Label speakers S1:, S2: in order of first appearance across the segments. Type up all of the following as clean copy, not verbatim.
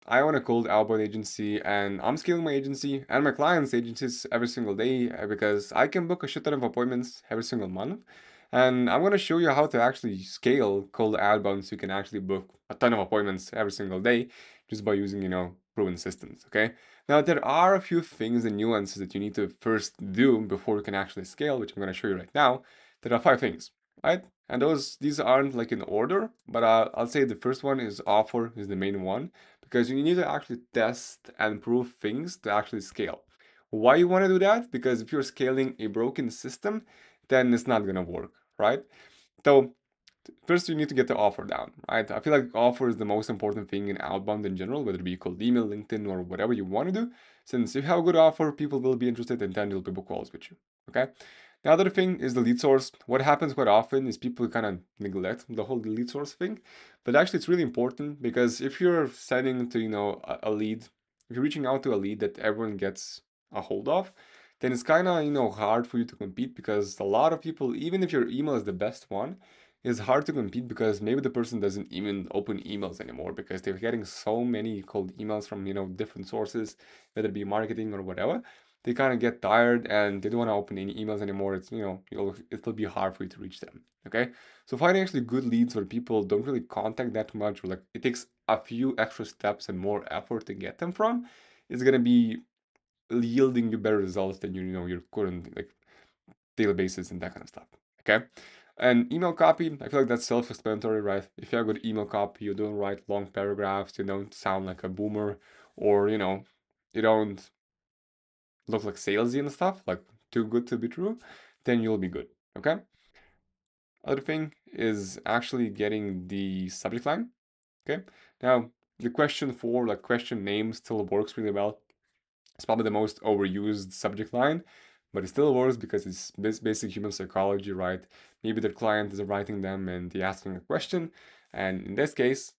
S1: I own a cold outbound agency, and I'm scaling my agency and my clients' agencies every single day because I can book a shit ton of appointments every single month. And I'm going to show you how to actually scale cold outbound so you can actually book a ton of appointments every single day just by using, proven systems. Okay. Now, there are a few things and nuances that you need to first do before you can actually scale, which I'm going to show you right now. There are 5 things, right? And these aren't like in order, but I'll say the first one is offer is the main one because you need to actually test and prove things to actually scale. Why you want to do that? Because if you're scaling a broken system, then it's not gonna work, right? So first you need to get the offer down, right? I feel like offer is the most important thing in outbound in general, whether it be cold email, LinkedIn, or whatever you want to do. Since if you have a good offer, people will be interested and then they'll book calls with you. Okay. The other thing is the lead source. What happens quite often is people kind of neglect the whole lead source thing, but actually it's really important because if you're sending to a lead, if you're reaching out to a lead that everyone gets a hold of, then it's kind of hard for you to compete because a lot of people, even if your email is the best one, it's hard to compete because maybe the person doesn't even open emails anymore because they're getting so many cold emails from different sources, whether it be marketing or whatever. They kind of get tired and they don't want to open any emails anymore. It's it'll be hard for you to reach them. Okay, so finding actually good leads where people don't really contact that much, or like it takes a few extra steps and more effort to get them from, is gonna be yielding you better results than your current like databases and that kind of stuff. Okay. And email copy, I feel like that's self-explanatory, right? If you have good email copy, you don't write long paragraphs, you don't sound like a boomer, or you don't look like salesy and stuff, like too good to be true, then you'll be good. Okay. Other thing is actually getting the subject line. Okay. Now the question for like question name still works really well. It's probably the most overused subject line, but it still works because it's basic human psychology, right? Maybe their client is writing them and they're asking a question, and in this case,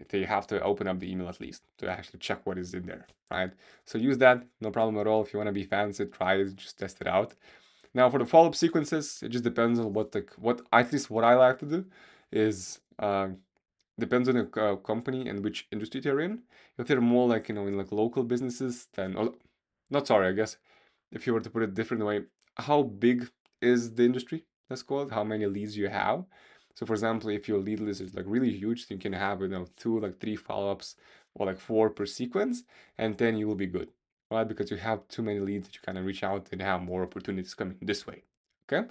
S1: they have to open up the email at least to actually check what is in there, right? So use that, no problem at all. If you want to be fancy, try it, just test it out. Now for the follow-up sequences, it just depends on what at least what I like to do is depends on the company and which industry they're in. If they're more like in like local businesses, then not sorry, I guess if you were to put it a different way, how big is the industry? Let's call it how many leads you have. So for example, if your lead list is like really huge, you can have two like three follow-ups or like four per sequence, and then you will be good, right? Because you have too many leads that you kind of reach out and have more opportunities coming this way. Okay.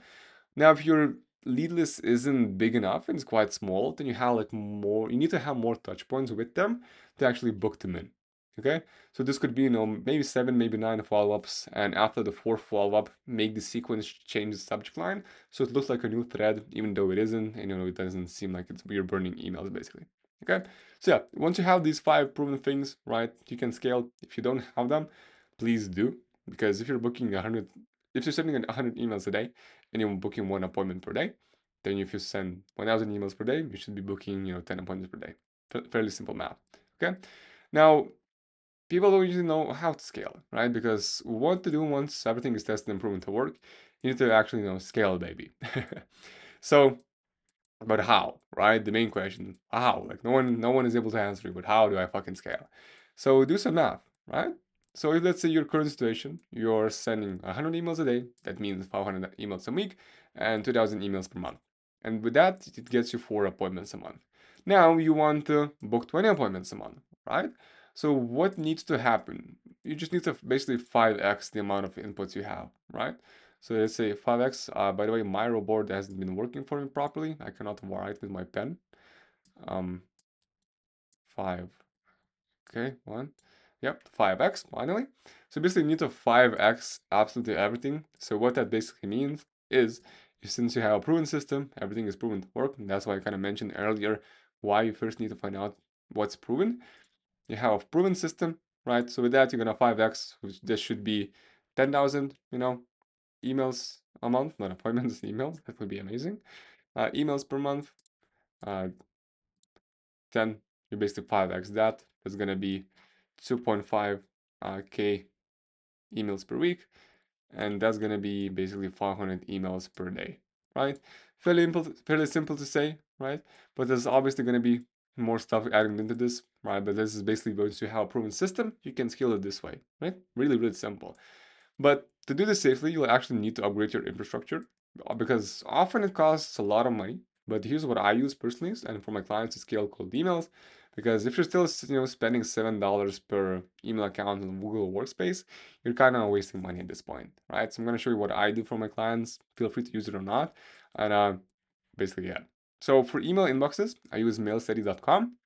S1: Now, if your lead list isn't big enough and it's quite small, then you have like more, you need to have more touch points with them to actually book them in. Okay, so this could be, maybe 7, maybe 9 follow-ups, and after the fourth follow-up, make the sequence change the subject line so it looks like a new thread, even though it isn't, and it doesn't seem like you're burning emails basically. Okay, so yeah, once you have these 5 proven things, right, you can scale. If you don't have them, please do, because if you're booking 100, if you're sending 100 emails a day, and you're booking 1 appointment per day, then if you send 1,000 emails per day, you should be booking 10 appointments per day. Fairly simple math. Okay. Now, people don't usually know how to scale, right? Because what to do once everything is tested and proven to work, you need to actually scale, baby. So, but how, right? The main question, how? Like no one is able to answer it, but how do I fucking scale? So do some math, right? So if let's say your current situation, you're sending 100 emails a day, that means 500 emails a week and 2,000 emails per month. And with that, it gets you 4 appointments a month. Now you want to book 20 appointments a month, right? So what needs to happen? You just need to basically 5x the amount of inputs you have, right? So let's say 5x. By the way, my robot hasn't been working for me properly. I cannot write with my pen. 5. Okay, 1. Yep, 5x finally. So basically, you need to 5x absolutely everything. So what that basically means is, since you have a proven system, everything is proven to work. And that's why I kind of mentioned earlier why you first need to find out what's proven. You have a proven system, right? So with that, you're gonna 5x, which this should be 10,000, emails a month, not appointments, emails. That would be amazing. Emails per month. Uh, then you basically 5x that. That's gonna be 2.5 k emails per week, and that's gonna be basically 500 emails per day, right? Fairly simple to say, right? But there's obviously gonna be more stuff adding into this, right? But this is basically going to have a proven system. You can scale it this way, right? Really, really simple. But to do this safely, you'll actually need to upgrade your infrastructure because often it costs a lot of money. But here's what I use personally and for my clients to scale cold emails. Because if you're still, spending $7 per email account on Google Workspace, you're kind of wasting money at this point, right? So I'm going to show you what I do for my clients. Feel free to use it or not. And basically, yeah. So for email inboxes, I use mailsteady.com.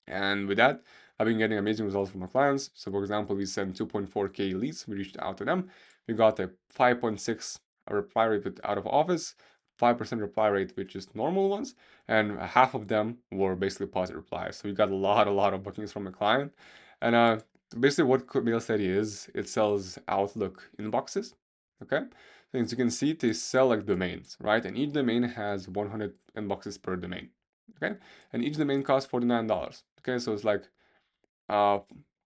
S1: And with that, I've been getting amazing results from our clients. So for example, we sent 2.4K leads. We reached out to them. We got a 5.6 reply rate with out of office, 5% reply rate, which is normal ones, and half of them were basically positive replies. So we got a lot of bookings from a client. And basically what MailSteady is, it sells Outlook inboxes. Okay. So as you can see, they sell like domains, right? And each domain has 100 inboxes per domain. Okay. And each domain costs $49. Okay, so it's like uh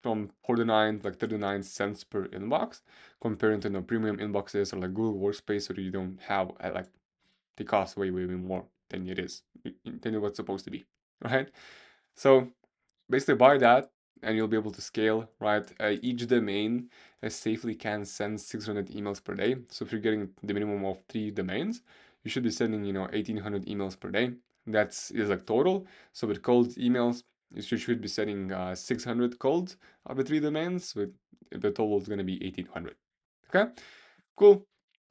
S1: from 49 like 39 cents per inbox comparing to premium inboxes or like Google Workspace where you don't have like they cost way more than it is than what's supposed to be, right? So basically buy that and you'll be able to scale, right? Each domain safely can send 600 emails per day. So if you're getting the minimum of 3 domains, you should be sending 1800 emails per day. That's is like total. So with cold emails, you should be sending 600 cold of the 3 domains. With the total is going to be 1800. Okay, cool.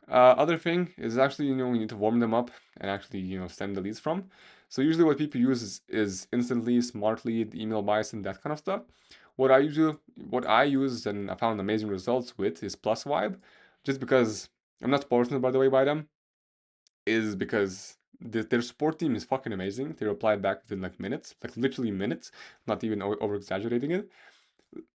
S1: Other thing is actually, we need to warm them up and actually, send the leads from. So usually what people use is instantly, smartly, email bias and that kind of stuff. What I use and I found amazing results with is Plus Vibe, just because I'm not sponsored by the way by them, is because their support team is fucking amazing. They reply back within like minutes, like literally minutes, not even over exaggerating it.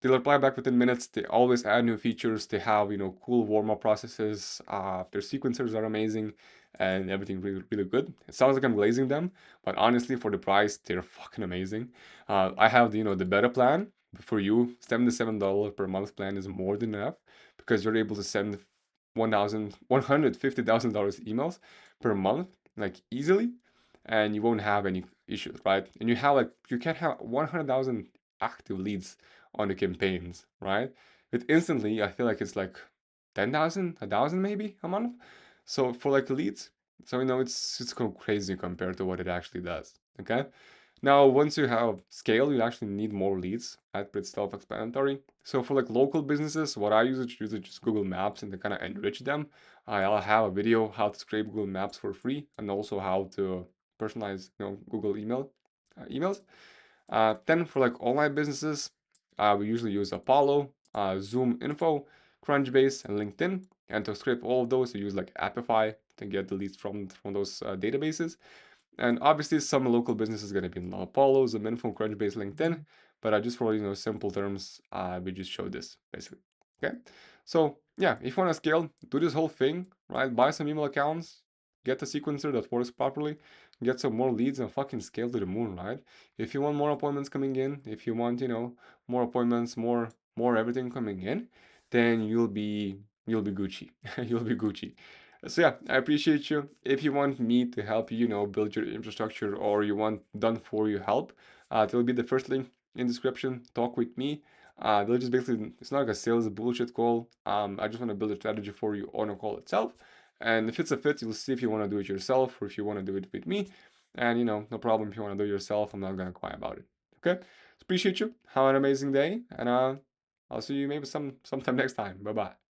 S1: They'll reply back within minutes. They always add new features. They have, cool warm-up processes. Their sequencers are amazing and everything really, really good. It sounds like I'm glazing them, but honestly, for the price, they're fucking amazing. I have, the better plan for you. $77 per month plan is more than enough because you're able to send $150,000 emails per month, like easily, and you won't have any issues, right? And you can't have 100,000 active leads on the campaigns, right? It instantly, I feel like it's like 10,000, 1,000 maybe a month. So for like leads, so it's go crazy compared to what it actually does. Okay. Now, once you have scale, you actually need more leads, right? But it's self-explanatory. So for like local businesses, what I use is just Google Maps and to kind of enrich them. I'll have a video how to scrape Google Maps for free and also how to personalize, Google emails. Then for like online businesses, we usually use Apollo, Zoom Info, Crunchbase, and LinkedIn. And to scrape all of those, we use like Appify to get the leads from those databases. And obviously, some local business is going to be in Apollo, Zoom Info, Crunchbase, LinkedIn. But just for simple terms, we just show this basically. Okay. So yeah, if you want to scale, do this whole thing, right? Buy some email accounts, get a sequencer that works properly, get some more leads, and fucking scale to the moon, right? If you want more appointments coming in, if you want, more appointments, more everything coming in, then you'll be Gucci. You'll be Gucci. So yeah, I appreciate you. If you want me to help you, build your infrastructure or you want done for you help, there'll be the first link in description. Talk with me. They'll just basically, it's not like a sales bullshit call. I just want to build a strategy for you on a call itself. And if it's a fit, you'll see if you want to do it yourself or if you want to do it with me. And no problem if you want to do it yourself. I'm not gonna cry about it. Okay. So appreciate you. Have an amazing day, and I'll see you maybe sometime next time. Bye bye.